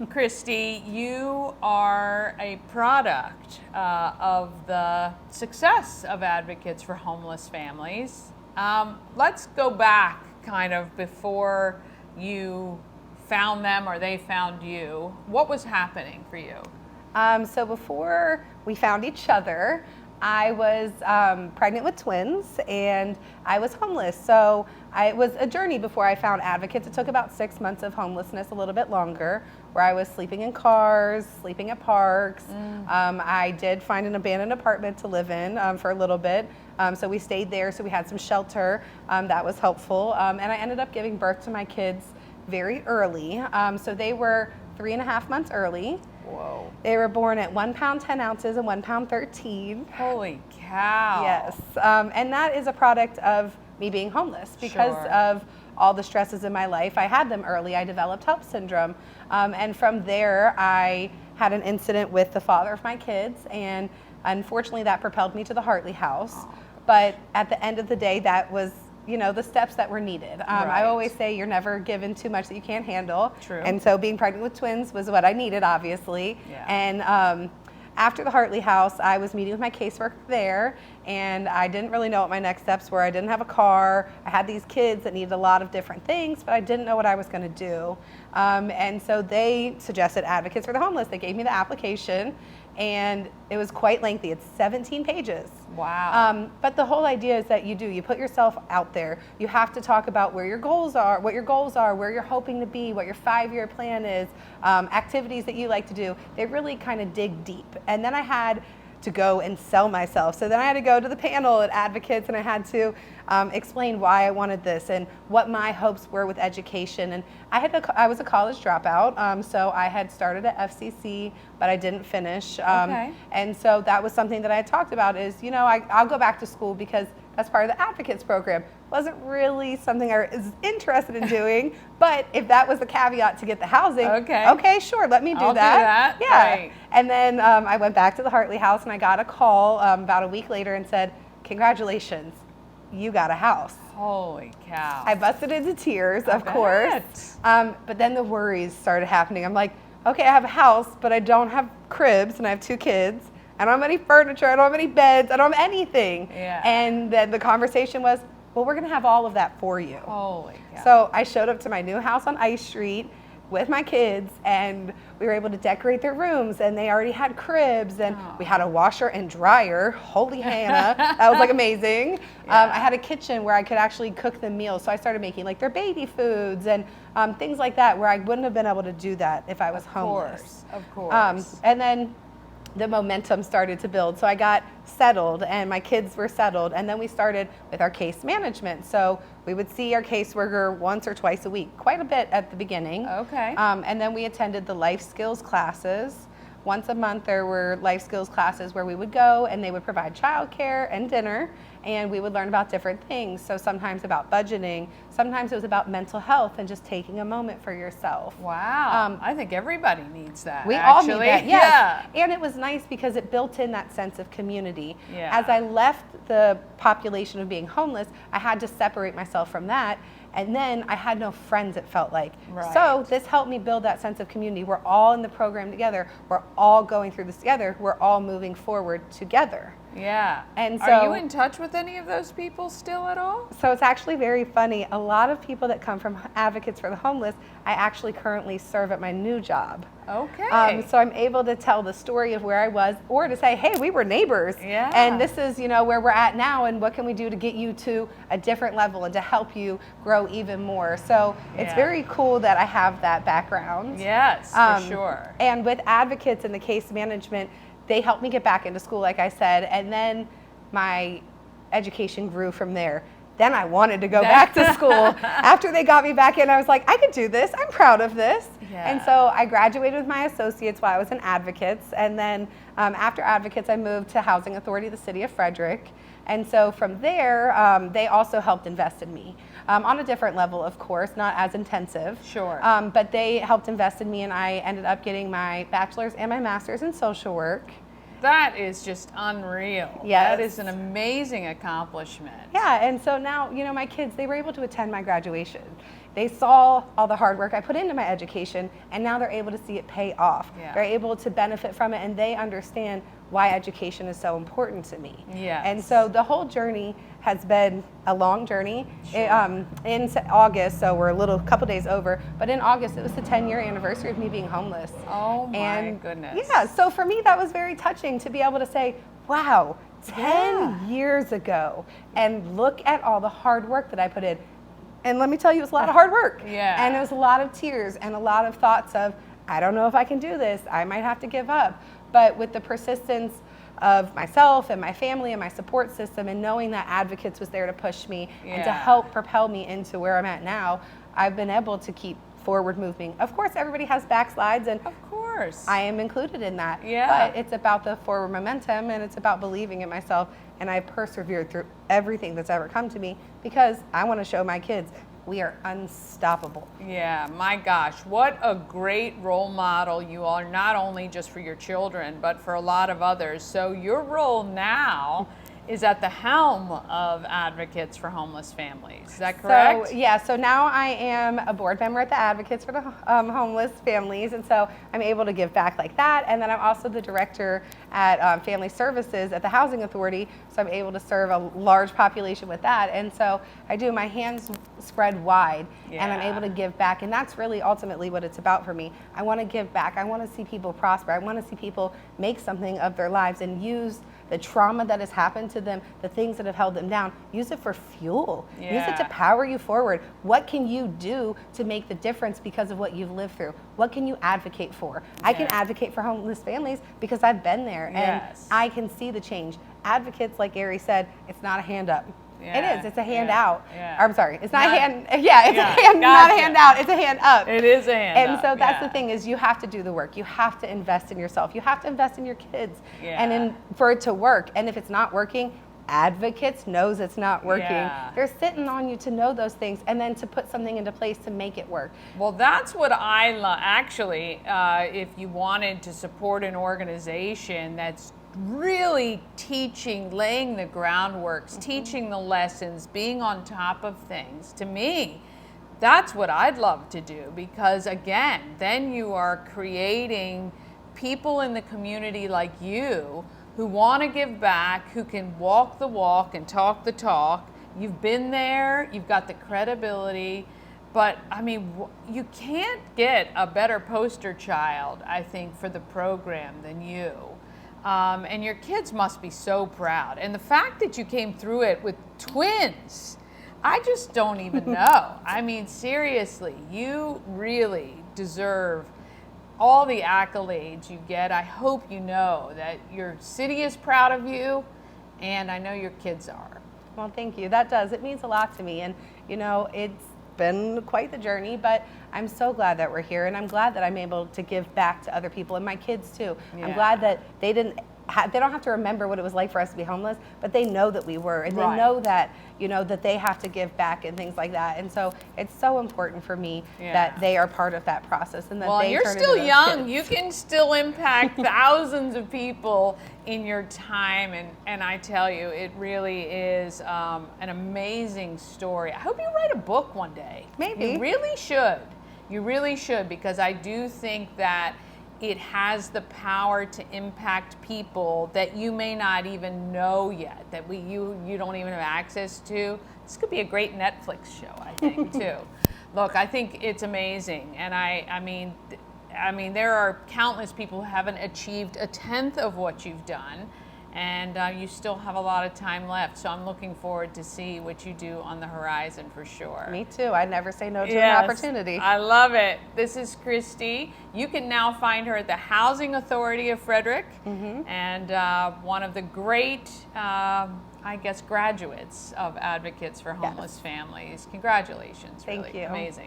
Kristy, you are a product of the success of Advocates for Homeless Families. Let's go back kind of before you found them or they found you. What was happening for you? So before we found each other, I was pregnant with twins and I was homeless. So it was a journey before I found Advocates. It took about 6 months of homelessness, a little bit longer, where I was sleeping in cars, sleeping at parks. I did find an abandoned apartment to live in for a little bit. So we stayed there, so we had some shelter. That was helpful. And I ended up giving birth to my kids very early. So they were 3.5 months early. Whoa. They were born at 1 pound 10 ounces and 1 pound 13. Holy cow. Yes. And that is a product of me being homeless because Sure. of all the stresses in my life. I had them early. I developed HELP syndrome. And from there, I had an incident with the father of my kids. And unfortunately, that propelled me to the Hartley House. But at the end of the day, that was the steps that were needed. Right. I always say you're never given too much that you can't handle. True. And so being pregnant with twins was what I needed, obviously. Yeah. And after the Hartley House, I was meeting with my caseworker there, and I didn't really know what my next steps were. I didn't have a car. I had these kids that needed a lot of different things, but I didn't know what I was going to do. And so they suggested Advocates for the Homeless. They gave me the application, and it was quite lengthy. It's 17 pages. Wow. But the whole idea is that you put yourself out there. You have to talk about where your goals are, what your goals are, where you're hoping to be, what your 5-year plan is, activities that you like to do. They really kind of dig deep. And then I had to go and sell myself. So then I had to go to the panel at Advocates, and I had to explain why I wanted this and what my hopes were with education. And I was a college dropout, so I had started at FCC, but I didn't finish. Okay. And so that was something that I had talked about is, I'll go back to school because that's part of the Advocates program. Wasn't really something I was interested in doing, but if that was the caveat to get the housing, okay, sure, let me do I'll that. do that. Yeah. Right. And then I went back to the Hartley House, and I got a call about a week later and said, congratulations, you got a house. Holy cow. I busted into tears, of course. But then the worries started happening. I'm like, okay, I have a house, but I don't have cribs, and I have 2 kids. I don't have any furniture, I don't have any beds, I don't have anything. Yeah. And then the conversation was, well, we're gonna have all of that for you. Holy cow. So I showed up to my new house on Ice Street with my kids, and we were able to decorate their rooms, and they already had cribs, and we had a washer and dryer. Holy Hannah, that was like amazing. Yeah. I had a kitchen where I could actually cook them meals, so I started making like their baby foods and things like that, where I wouldn't have been able to do that if I was homeless. Of course. And then the momentum started to build. So I got settled, and my kids were settled, and then we started with our case management. So we would see our caseworker once or twice a week, quite a bit at the beginning. Okay. And then we attended the life skills classes. Once a month there were life skills classes where we would go, and they would provide childcare and dinner, and we would learn about different things. So sometimes about budgeting, sometimes it was about mental health and just taking a moment for yourself. Wow. I think everybody needs that. We actually. all need that, yes. Yeah. And it was nice because it built in that sense of community. Yeah. As I left the population of being homeless, I had to separate myself from that. And then I had no friends, it felt like. Right. So this helped me build that sense of community. We're all in the program together. We're all going through this together. We're all moving forward together. Yeah. And so, are you in touch with any of those people still at all? So it's actually very funny. A lot of people that come from Advocates for the Homeless, I actually currently serve at my new job. Okay. So I'm able to tell the story of where I was, or to say, hey, we were neighbors. Yeah. And this is, where we're at now, and what can we do to get you to a different level and to help you grow even more. So it's very cool that I have that background. Yes, for sure. And with Advocates and the case management, they helped me get back into school, like I said, and then my education grew from there. Then I wanted to go back to school. After they got me back in, I was like, I could do this. I'm proud of this. Yeah. And so I graduated with my associates while I was in Advocates. And then after Advocates, I moved to Housing Authority, the City of Frederick. And so from there, they also helped invest in me on a different level, of course, not as intensive. Sure. But they helped invest in me, and I ended up getting my bachelor's and my master's in social work. That is just unreal. Yes. That is an amazing accomplishment. Yeah, and so now, my kids, they were able to attend my graduation. they saw all the hard work I put into my education, and now they're able to see it pay off. Yeah. They're able to benefit from it, and they understand why education is so important to me. Yes. And so the whole journey has been a long journey. Sure. In August, so we're a couple days over, but in August it was the 10-year anniversary of me being homeless. Oh my and goodness. Yeah, so for me that was very touching to be able to say, wow, 10 years ago, and look at all the hard work that I put in. And let me tell you, it was a lot of hard work. Yeah. And it was a lot of tears and a lot of thoughts of, I don't know if I can do this. I might have to give up. But with the persistence of myself and my family and my support system, and knowing that Advocates was there to push me and to help propel me into where I'm at now, I've been able to keep forward moving. Of course, everybody has backslides, and of course, I am included in that. Yeah. But it's about the forward momentum, and it's about believing in myself. And I persevered through everything that's ever come to me because I want to show my kids we are unstoppable. Yeah, my gosh, what a great role model you are, not only just for your children, but for a lot of others. So your role now is at the helm of Advocates for Homeless Families. Is that correct? So now I am a board member at the Advocates for the Homeless Families, and so I'm able to give back like that. And then I'm also the director at Family Services at the Housing Authority, so I'm able to serve a large population with that. And so I do, my hands spread wide, and I'm able to give back. And that's really ultimately what it's about for me. I want to give back. I want to see people prosper. I want to see people make something of their lives and use the trauma that has happened to them, the things that have held them down, use it for fuel. Use it to power you forward. What can you do to make the difference because of what you've lived through? What can you advocate for? I can advocate for homeless families because I've been there and I can see the change. Advocates, like Gary said, it's not a hand up. It is. It's a hand out. I'm sorry. It's not a hand. Yeah, it's a hand, not a hand out. It's a hand up. It is a hand and up. So that's the thing is you have to do the work. You have to invest in yourself. You have to invest in your kids. And for it to work. And if it's not working, Advocates knows it's not working. They're sitting on you to know those things and then to put something into place to make it work. Well, that's what I actually, if you wanted to support an organization that's really teaching, laying the groundwork, teaching the lessons, being on top of things, to me, that's what I'd love to do, because again, then you are creating people in the community like you who want to give back, who can walk the walk and talk the talk. You've been there, you've got the credibility, but I mean, you can't get a better poster child, I think, for the program than you. And your kids must be so proud. And the fact that you came through it with twins, I just don't even know. I mean, seriously, you really deserve all the accolades you get. I hope you know that your city is proud of you, and I know your kids are. Well, thank you. That does. It means a lot to me. And, you know, it's been quite the journey, but I'm so glad that we're here, and I'm glad that I'm able to give back to other people and my kids too. I'm glad that they don't have to remember what it was like for us to be homeless, but they know that we were, and they know that, you know, that they have to give back and things like that. And so it's so important for me that they are part of that process, and that well, they you're turn still into those young. kids. You can still impact thousands of people in your time, and I tell you, it really is an amazing story. I hope you write a book one day. Maybe. You really should. You really should, because I do think that it has the power to impact people that you may not even know yet, that you don't even have access to. This could be a great Netflix show, I think, too. Look, I think it's amazing, and I mean, there are countless people who haven't achieved a tenth of what you've done, and you still have a lot of time left. So I'm looking forward to see what you do on the horizon for sure. Me too. I never say no to an opportunity. I love it. This is Kristy. You can now find her at the Housing Authority of Frederick, and one of the great, I guess, graduates of Advocates for Homeless Families. Congratulations. Thank really you. Amazing.